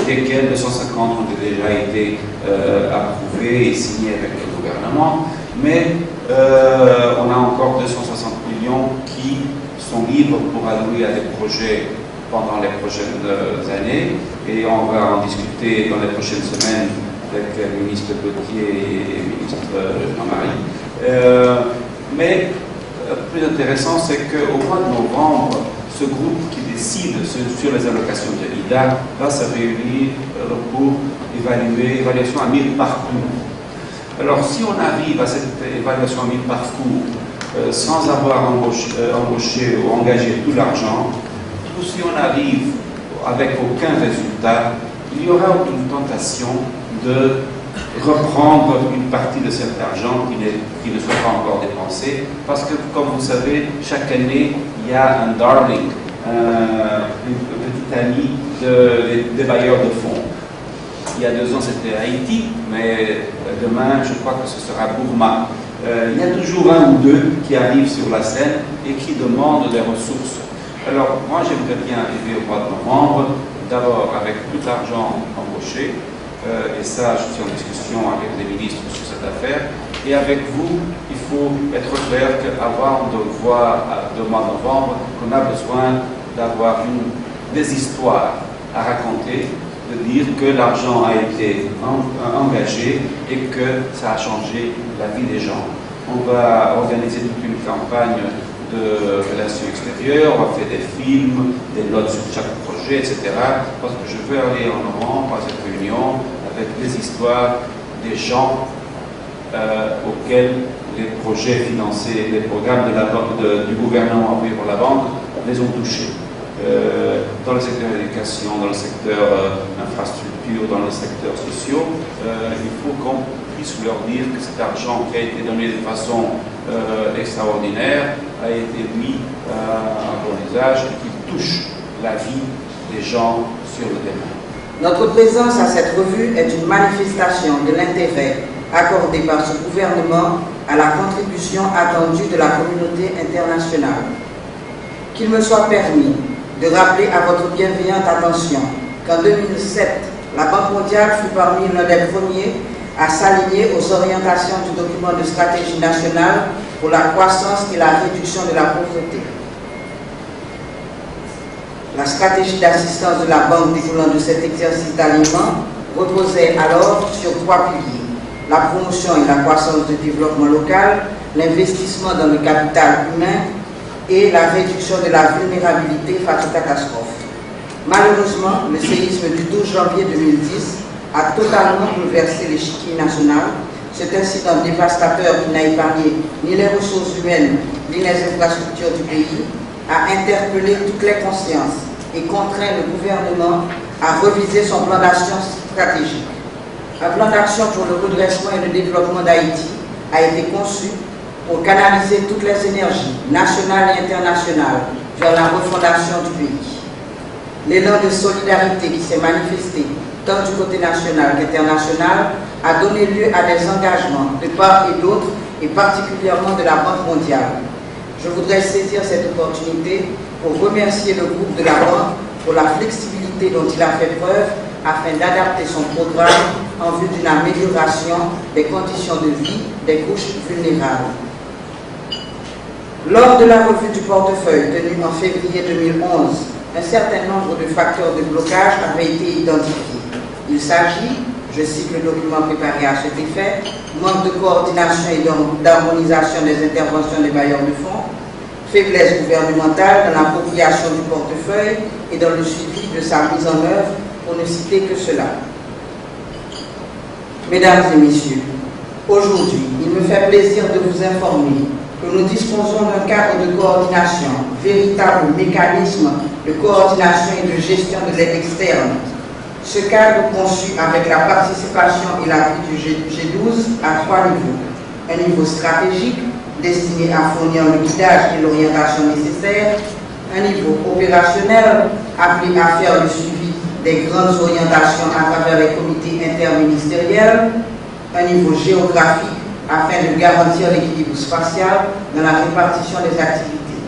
desquels 250 ont déjà été approuvés et signés avec le gouvernement, mais on a encore 260 millions qui sont libres pour allouer à des projets pendant les prochaines années, et on va en discuter dans les prochaines semaines avec le ministre Gauthier et le ministre Jean-Marie. Mais plus intéressant, c'est qu'au mois de novembre, ce groupe qui décide sur les allocations de l'IDA va se réunir pour évaluation à 1000 parcours. Alors, si on arrive à cette évaluation à 1000 parcours sans avoir embauché ou engagé tout l'argent, ou si on arrive avec aucun résultat, il y aura une tentation de reprendre une partie de cet argent qui ne soit pas encore dépensé, parce que, comme vous savez, chaque année, il y a un darling, une petite amie des bailleurs de fonds. Il y a 2 ans, c'était Haïti, mais demain, je crois que ce sera Burma. Il y a toujours un ou deux qui arrivent sur la scène et qui demandent des ressources. Alors, moi, j'aimerais bien arriver au mois de novembre, d'abord avec tout l'argent embauché, et ça, je suis en discussion avec les ministres sur cette affaire, et avec vous, il faut être clair qu'avant de voir le mois de novembre, qu'on a besoin d'avoir des histoires à raconter, de dire que l'argent a été engagé et que ça a changé la vie des gens. On va organiser toute une campagne de relations extérieures, on va faire des films, des notes sur chaque projet, etc. Parce que je veux aller en novembre à cette réunion avec des histoires des gens auxquels les projets financés, les programmes du gouvernement appuyés par la banque les ont touchés. Dans le secteur éducation, dans le secteur infrastructure, dans le secteur sociaux, il faut qu'on puisse leur dire que cet argent qui a été donné de façon extraordinaire a été mis à bon usage et qu'il touche la vie des gens sur le terrain. Notre présence à cette revue est une manifestation de l'intérêt accordé par ce gouvernement à la contribution attendue de la communauté internationale. Qu'il me soit permis de rappeler à votre bienveillante attention qu'en 2007, la Banque mondiale fut parmi l'un des premiers à s'aligner aux orientations du document de stratégie nationale pour la croissance et la réduction de la pauvreté. La stratégie d'assistance de la Banque découlant de cet exercice d'alignement reposait alors sur 3 piliers: la promotion et la croissance du développement local, l'investissement dans le capital humain et la réduction de la vulnérabilité face aux catastrophes. Malheureusement, le séisme du 12 janvier 2010 a totalement bouleversé l'échiquier national. Cet incident dévastateur qui n'a épargné ni les ressources humaines ni les infrastructures du pays a interpellé toutes les consciences et contraint le gouvernement à reviser son plan d'action stratégique. Un plan d'action pour le redressement et le développement d'Haïti a été conçu pour canaliser toutes les énergies, nationales et internationales, vers la refondation du pays. L'élan de solidarité qui s'est manifesté, tant du côté national qu'international, a donné lieu à des engagements de part et d'autre, et particulièrement de la Banque mondiale. Je voudrais saisir cette opportunité pour remercier le groupe de la Banque pour la flexibilité dont il a fait preuve afin d'adapter son programme en vue d'une amélioration des conditions de vie des couches vulnérables. Lors de la revue du portefeuille tenue en février 2011, un certain nombre de facteurs de blocage avaient été identifiés. Il s'agit, je cite le document préparé à cet effet, manque de coordination et d'harmonisation des interventions des bailleurs de fonds, faiblesse gouvernementale dans l'appropriation du portefeuille et dans le suivi de sa mise en œuvre, pour ne citer que cela. Mesdames et messieurs, aujourd'hui, il me fait plaisir de vous informer que nous disposons d'un cadre de coordination, véritable mécanisme de coordination et de gestion de l'aide externe. Ce cadre conçu avec la participation et l'appui du G12 à 3 niveaux. Un niveau stratégique, destiné à fournir le guidage et l'orientation nécessaires. Un niveau opérationnel, appelé à faire le suivi des grandes orientations à travers les comités interministériels. Un niveau géographique, afin de garantir l'équilibre spatial dans la répartition des activités.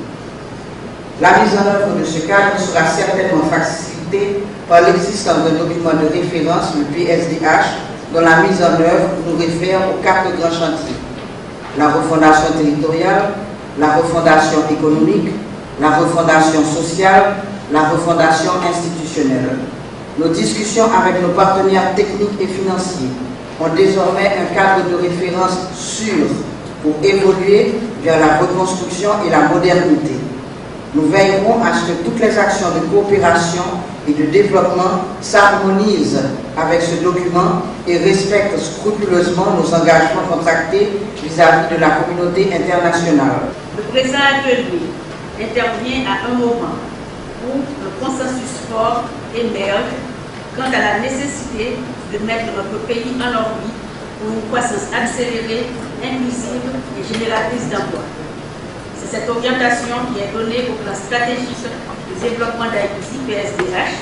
La mise en œuvre de ce cadre sera certainement facilitée par l'existence d'un document de référence, le PSDH, dont la mise en œuvre nous réfère aux 4 grands chantiers: la refondation territoriale, la refondation économique, la refondation sociale, la refondation institutionnelle. Nos discussions avec nos partenaires techniques et financiers ont désormais un cadre de référence sûr pour évoluer vers la reconstruction et la modernité. Nous veillerons à ce que toutes les actions de coopération et de développement s'harmonisent avec ce document et respectent scrupuleusement nos engagements contractés vis-à-vis de la communauté internationale. Le présent atelier intervient à un moment où le consensus fort émerge quant à la nécessité de mettre notre pays en orbite pour une croissance accélérée, inclusive et génératrice d'emplois. C'est cette orientation qui est donnée au plan stratégique de développement d'Haïti, PSDH,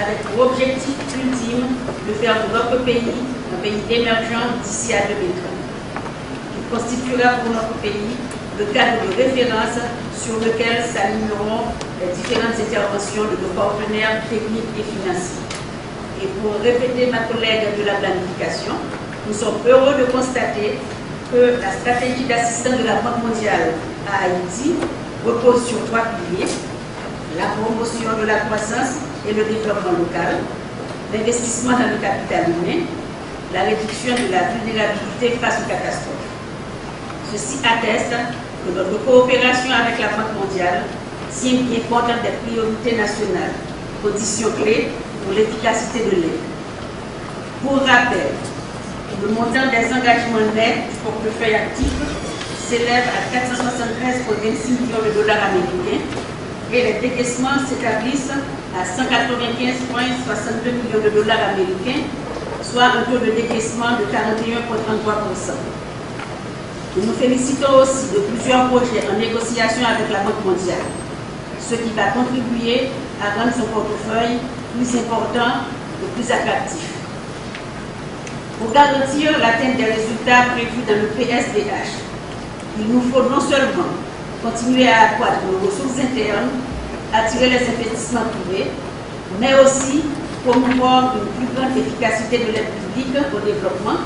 avec pour objectif ultime de faire de notre pays un pays émergent d'ici à 2030. Il constituera pour notre pays le cadre de référence sur lequel s'aligneront les différentes interventions de nos partenaires techniques et financiers. Et pour répéter ma collègue de la planification, nous sommes heureux de constater que la stratégie d'assistance de la Banque mondiale à Haïti repose sur 3 piliers: la promotion de la croissance et le développement local, l'investissement dans le capital humain, la réduction de la vulnérabilité face aux catastrophes. Ceci atteste que notre coopération avec la Banque mondiale tient bien compte des priorités nationales, condition clé pour l'efficacité de l'aide. Pour rappel, le montant des engagements nets du portefeuille actif s'élève à 473,26 millions de dollars américains et les décaissements s'établissent à 195,62 millions de dollars américains, soit un taux de décaissement de 41,33%. Nous nous félicitons aussi de plusieurs projets en négociation avec la Banque mondiale, ce qui va contribuer à rendre son portefeuille plus important et plus attractif. Pour garantir l'atteinte des résultats prévus dans le PSDH, il nous faut non seulement continuer à accroître nos ressources internes, attirer les investissements privés, mais aussi promouvoir une plus grande efficacité de l'aide publique au développement,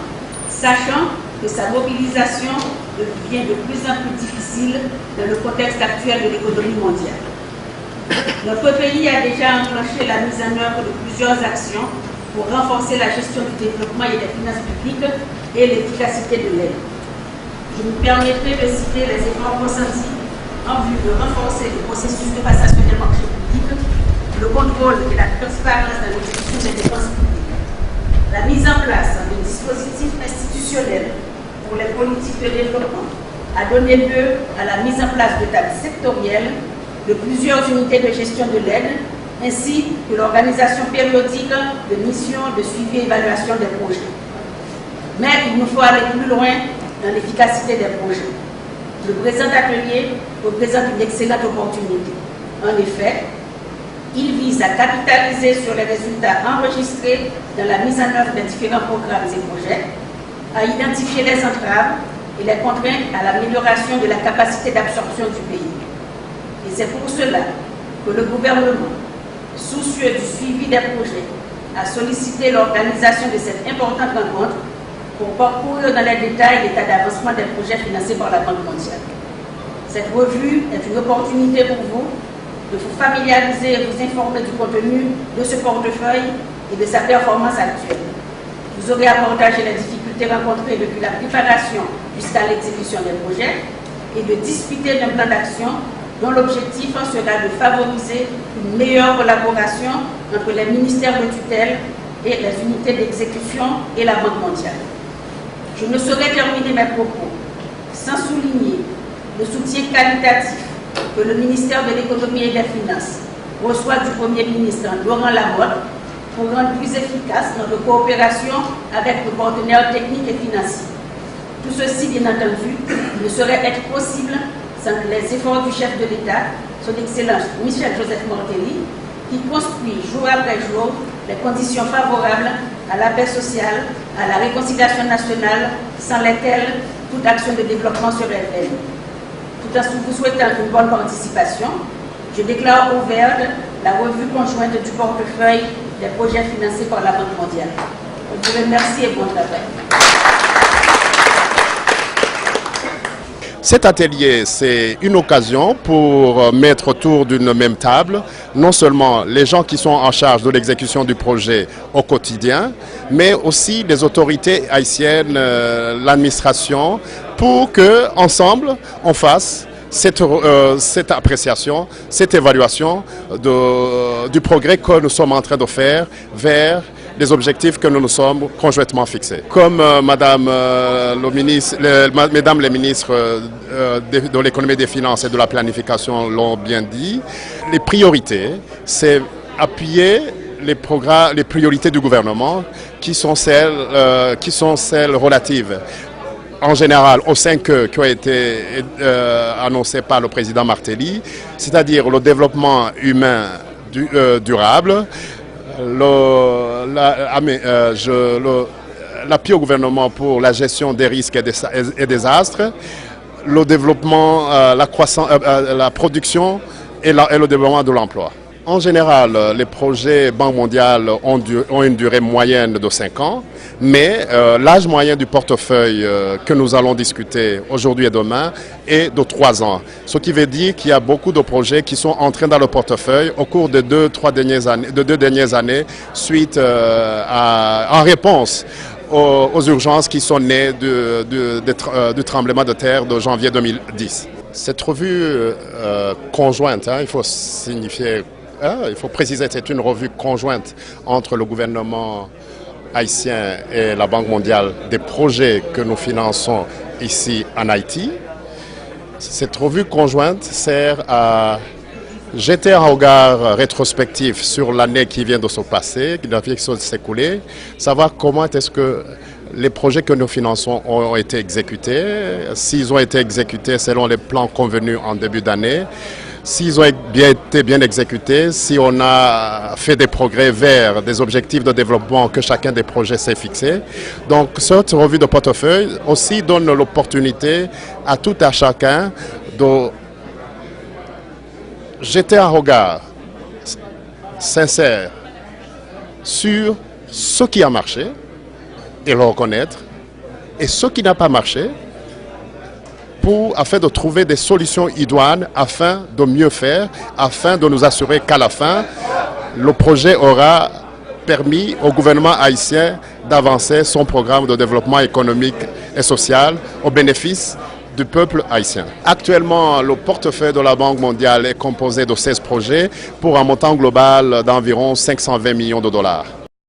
sachant que sa mobilisation devient de plus en plus difficile dans le contexte actuel de l'économie mondiale. Notre pays a déjà enclenché la mise en œuvre de plusieurs actions pour renforcer la gestion du développement et des finances publiques et l'efficacité de l'aide. Je me permettrai de citer les efforts consentis en vue de renforcer le processus de passation des marchés publics, le contrôle et la transparence dans l'exécution des dépenses publiques, la mise en place d'un dispositif institutionnel pour les politiques de développement a donné lieu à la mise en place de tables sectorielles de plusieurs unités de gestion de l'aide, ainsi que l'organisation périodique de missions de suivi et évaluation des projets. Mais il nous faut aller plus loin dans l'efficacité des projets. Le présent atelier représente une excellente opportunité. En effet, il vise à capitaliser sur les résultats enregistrés dans la mise en œuvre des différents programmes et projets, à identifier les entraves et les contraintes à l'amélioration de la capacité d'absorption du pays. Et c'est pour cela que le gouvernement, soucieux du suivi des projets, a sollicité l'organisation de cette importante rencontre pour parcourir dans les détails l'état d'avancement des projets financés par la Banque mondiale. Cette revue est une opportunité pour vous de vous familiariser et vous informer du contenu de ce portefeuille et de sa performance actuelle. Vous aurez à partager les difficultés rencontrées depuis la préparation jusqu'à l'exécution des projets et de discuter d'un plan d'action dont l'objectif sera de favoriser une meilleure collaboration entre les ministères de tutelle et les unités d'exécution et la Banque mondiale. Je ne saurais terminer mes propos sans souligner le soutien qualitatif que le ministère de l'économie et des finances reçoit du Premier ministre Laurent Lamotte pour rendre plus efficace notre coopération avec nos partenaires techniques et financiers. Tout ceci, bien entendu, ne saurait être possible sans les efforts du chef de l'État, son Excellence Michel Joseph Martelly, qui construit jour après jour les conditions favorables à la paix sociale, à la réconciliation nationale, sans lesquelles toute action de développement serait vaine. Tout en vous souhaitant une bonne participation, je déclare ouverte la revue conjointe du portefeuille des projets financés par la Banque mondiale. Je vous remercie et bon travail. Cet atelier, c'est une occasion pour mettre autour d'une même table non seulement les gens qui sont en charge de l'exécution du projet au quotidien, mais aussi les autorités haïtiennes, l'administration, pour qu'ensemble, on fasse cette appréciation, cette évaluation du progrès que nous sommes en train de faire vers les objectifs que nous nous sommes conjointement fixés. Comme mesdames les ministres de l'économie et des finances et de la planification l'ont bien dit, les priorités, c'est appuyer les priorités du gouvernement qui sont celles relatives en général aux 5 E qui ont été annoncés par le président Martelly, c'est-à-dire le développement humain durable, l'appui au gouvernement pour la gestion des risques et des astres, le développement, la production et le développement de l'emploi. En général, les projets Banque mondiale ont une durée moyenne de 5 ans, mais l'âge moyen du portefeuille que nous allons discuter aujourd'hui et demain est de 3 ans. Ce qui veut dire qu'il y a beaucoup de projets qui sont entrés dans le portefeuille au cours de 2 dernières années suite en réponse aux urgences qui sont nées du tremblement de terre de janvier 2010. Cette revue conjointe, il faut signifier, il faut préciser que c'est une revue conjointe entre le gouvernement haïtien et la Banque mondiale des projets que nous finançons ici en Haïti. Cette revue conjointe sert à jeter un regard rétrospectif sur l'année qui vient de se passer, qui vient de s'écouler, savoir comment est-ce que les projets que nous finançons ont été exécutés, s'ils ont été exécutés selon les plans convenus en début d'année, s'ils ont été bien exécutés, si on a fait des progrès vers des objectifs de développement que chacun des projets s'est fixé. Donc cette revue de portefeuille aussi donne l'opportunité à tout à chacun de jeter un regard sincère sur ce qui a marché et le reconnaître, et ce qui n'a pas marché, afin de trouver des solutions idoines, afin de mieux faire, afin de nous assurer qu'à la fin, le projet aura permis au gouvernement haïtien d'avancer son programme de développement économique et social au bénéfice du peuple haïtien. Actuellement, le portefeuille de la Banque mondiale est composé de 16 projets pour un montant global d'environ 520 millions de dollars.